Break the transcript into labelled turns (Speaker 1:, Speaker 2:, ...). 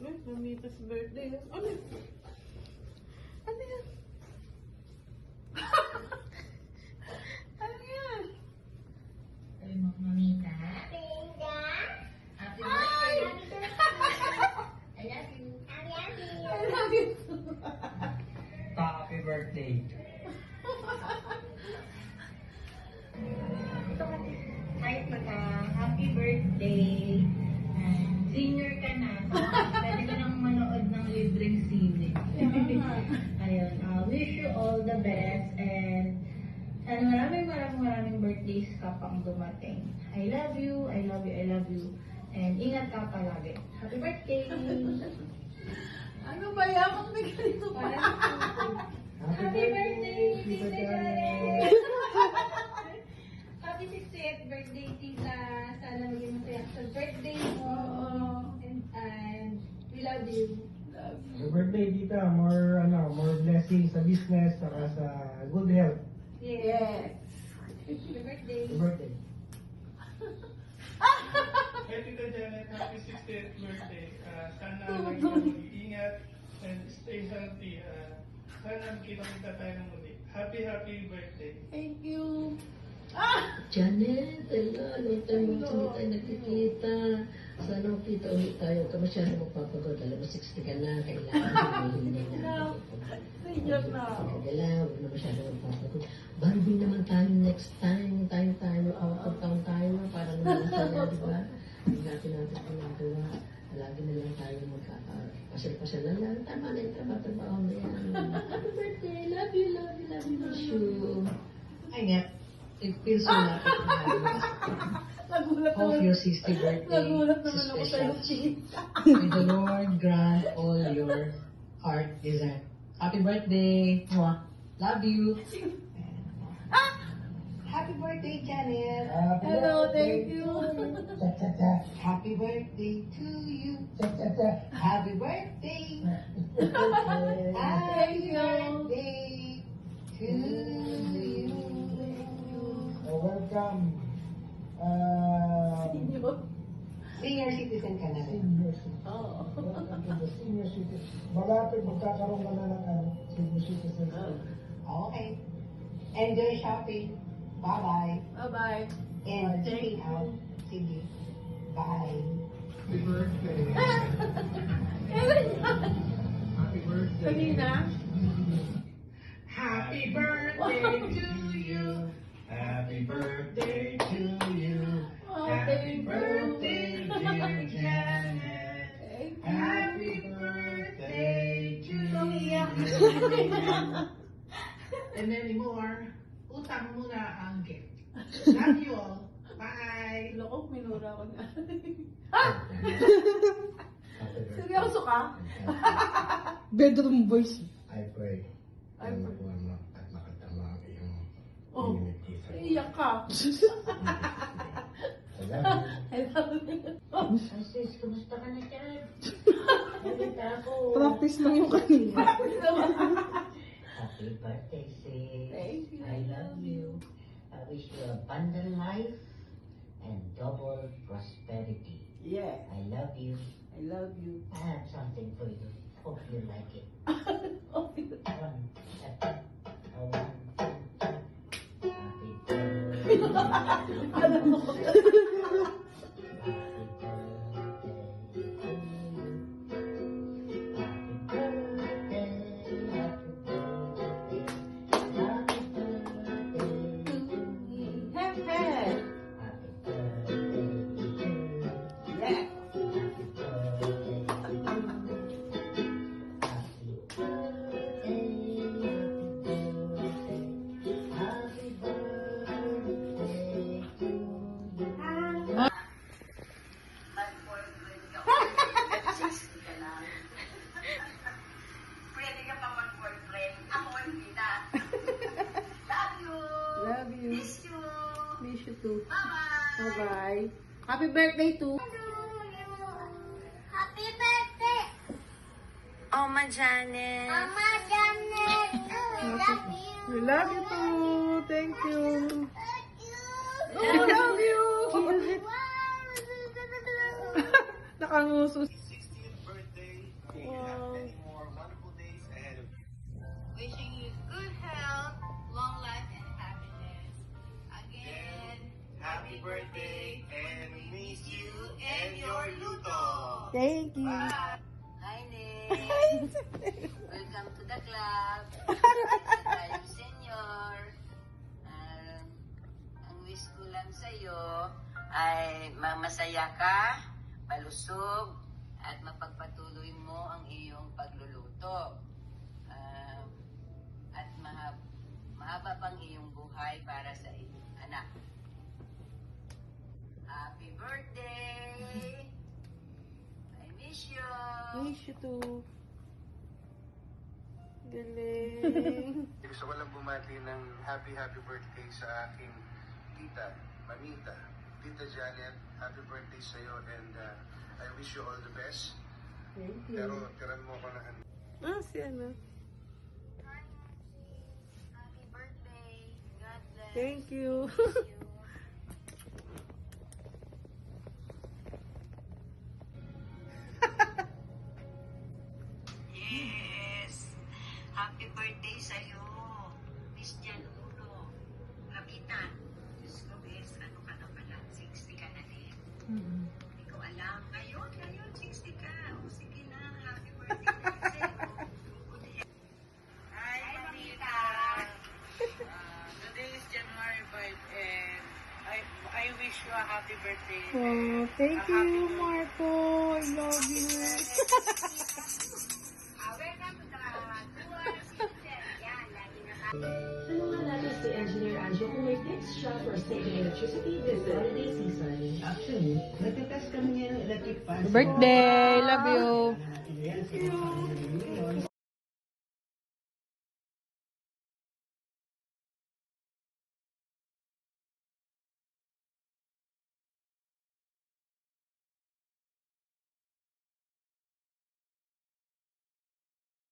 Speaker 1: Uy, Mamita's birthday. Ano? Ano yan? Ano yan?
Speaker 2: Sabi mo, Mamita. Happy birthday. I love you.
Speaker 1: I love you.
Speaker 3: Happy birthday.
Speaker 2: Hi, Mata. Happy birthday. Senior ka na. So, pwede ka nang manood ng libreng sine. Ayun. Wish you all the best and maraming birthdays ka pang dumating. I love you, I love you, I love you. And ingat ka palagi. Happy birthday!
Speaker 1: Ano ba yan? Ang may ganito pa.
Speaker 2: Happy birthday, Tita Janet! Happy 60th birthday, Tita. Sana maging masaya sa birthday mo. And we love you.
Speaker 3: Happy birthday, Tita. More blessings sa business, saka sa good health.
Speaker 1: Yes.
Speaker 2: Happy birthday.
Speaker 3: Happy birthday.
Speaker 4: Hey, Tita Janet, happy 60th birthday. Sana lagi ka mag-iingat and stay healthy. Sana kita tayo ng muli. Happy birthday.
Speaker 1: Thank you.
Speaker 5: Janet, long time mo hindi tayo nagkikita. Sana kita ulit tayo. Huwag ka masyadong magpapagod. Alam mo, 60 ka na. Kailangan hindi na.
Speaker 1: Senior na.
Speaker 5: Kaya huwag na masyadong magpapagod. Barbie naman tayo next time. Tayo. Out of town tayo. Para naman masaya, di ba? Hindi natin pinagawa. Lagi na lang tayo magkakapasyal-pasyal na lang. Tama na yung trabaho na yan. Happy birthday. Love you. Wish you. Ay nga. It feels so lucky to have you.
Speaker 1: Nagulat
Speaker 5: Of
Speaker 1: naman.
Speaker 5: your 60th birthday.
Speaker 1: Nagulat naman ako
Speaker 5: Special.
Speaker 1: sa'yo, Chief.
Speaker 5: May the Lord grant all your heart desire. Happy birthday. Mwah. Love you.
Speaker 2: Happy birthday, Janet.
Speaker 3: Happy
Speaker 1: Hello,
Speaker 3: birthday.
Speaker 1: thank you.
Speaker 3: Cha-cha-cha.
Speaker 2: Happy birthday to you.
Speaker 3: Cha-cha-cha.
Speaker 2: Happy birthday.
Speaker 1: Thank
Speaker 2: Happy
Speaker 1: you.
Speaker 2: birthday to you.
Speaker 3: Welcome.
Speaker 2: Senior citizen ka na rin.
Speaker 3: Senior citizen.
Speaker 1: Oo.
Speaker 3: Welcome to the senior citizen. Malapit magkakaroon ka na ng senior citizen.
Speaker 2: Okay. Enjoy shopping. Bye-bye.
Speaker 1: Bye-bye.
Speaker 2: And checking out. Sige. Bye.
Speaker 3: Happy birthday.
Speaker 1: Kailan yan?
Speaker 3: Happy birthday.
Speaker 1: Kanina?
Speaker 2: Happy birthday to you.
Speaker 4: Happy birthday to you.
Speaker 1: Happy
Speaker 4: birthday, dear Janet.
Speaker 1: Thank you.
Speaker 4: Happy birthday to
Speaker 2: Tumiyak.
Speaker 4: you.
Speaker 2: And anymore, utang muna ang gift. Love you all. Bye.
Speaker 1: Loko, minura ko na.
Speaker 3: Happy birthday.
Speaker 1: Seryoso ka?
Speaker 5: Bedroom voice.
Speaker 3: I pray.
Speaker 1: Ay,
Speaker 3: na makuha mo at makatama ang iyong
Speaker 1: Oh.
Speaker 3: inimitisan.
Speaker 1: Iiyak ka.
Speaker 3: Salamat.
Speaker 1: I love you.
Speaker 2: Francis, kumusta ka na dyan? Nagkita ako.
Speaker 5: Practice lang yung kanina.
Speaker 2: Happy birthday, sis.
Speaker 1: Thank you.
Speaker 2: I love you. I wish you abundant life and double prosperity.
Speaker 1: Yeah,
Speaker 2: I love you.
Speaker 1: I love you.
Speaker 2: I have something for you. Hope you like it.
Speaker 1: Okay.
Speaker 2: One, happy birthday.
Speaker 1: Alam mo. Hep, hep. Yeah.
Speaker 6: Pwede ka pa mag-boyfriend. Ako hindi na. Love you.
Speaker 1: Love you.
Speaker 6: Miss you.
Speaker 1: Miss you too.
Speaker 6: Bye-bye.
Speaker 1: Bye-bye. Happy birthday to
Speaker 6: Happy birthday.
Speaker 7: Oma Janet.
Speaker 6: Mama Janet. We love you.
Speaker 1: We love you too. Thank you.
Speaker 6: Thank you.
Speaker 1: I love you.
Speaker 6: Wow.
Speaker 1: Nakanguso.
Speaker 4: 60th birthday
Speaker 2: wishing you good health, long life, and happiness. Again,
Speaker 8: Happy birthday, and we miss you and your luto.
Speaker 1: Thank you.
Speaker 6: Hi, Nick. Welcome to the club. Tayong senior. Ang wish ko lang sa'yo ay masaya ka, malusog, at mapagpatuloy mo ang iyong pagluluto. At mahaba pang iyong buhay para sa iyong anak. Happy birthday! I miss you!
Speaker 1: Miss you too. Galing.
Speaker 8: Gusto ko lang bumati ng happy birthday sa aking tita, Manita, Tita Janet. Happy birthday sa'yo and I wish you all the best.
Speaker 1: Thank you.
Speaker 8: Pero tiran mo ko na handa.
Speaker 1: Si ano?
Speaker 6: Happy birthday! God bless!
Speaker 1: Thank you.
Speaker 6: Yes! Happy birthday sa'yo! Miss Jan Uno. Lapita. Diyos ko, bes, ano ka na pala? 60 ka na din. Hindi ko alam. Ngayon, 60 ka. O, sige na. Happy birthday kasi. Good health. Hi, Mamita!
Speaker 9: Today is January 5 and I wish you a happy birthday.
Speaker 1: Oh, thank you, Marco. I love you.
Speaker 6: Welcome to the tour system. Yan, lagi na tayo.
Speaker 5: Tulungan natin si Engineer Anjo kung may tips siya for saving electricity this holiday season.
Speaker 3: Actually, nagtitest kami ngayon ng electric fan.
Speaker 1: Birthday! Love you.
Speaker 3: Thank you.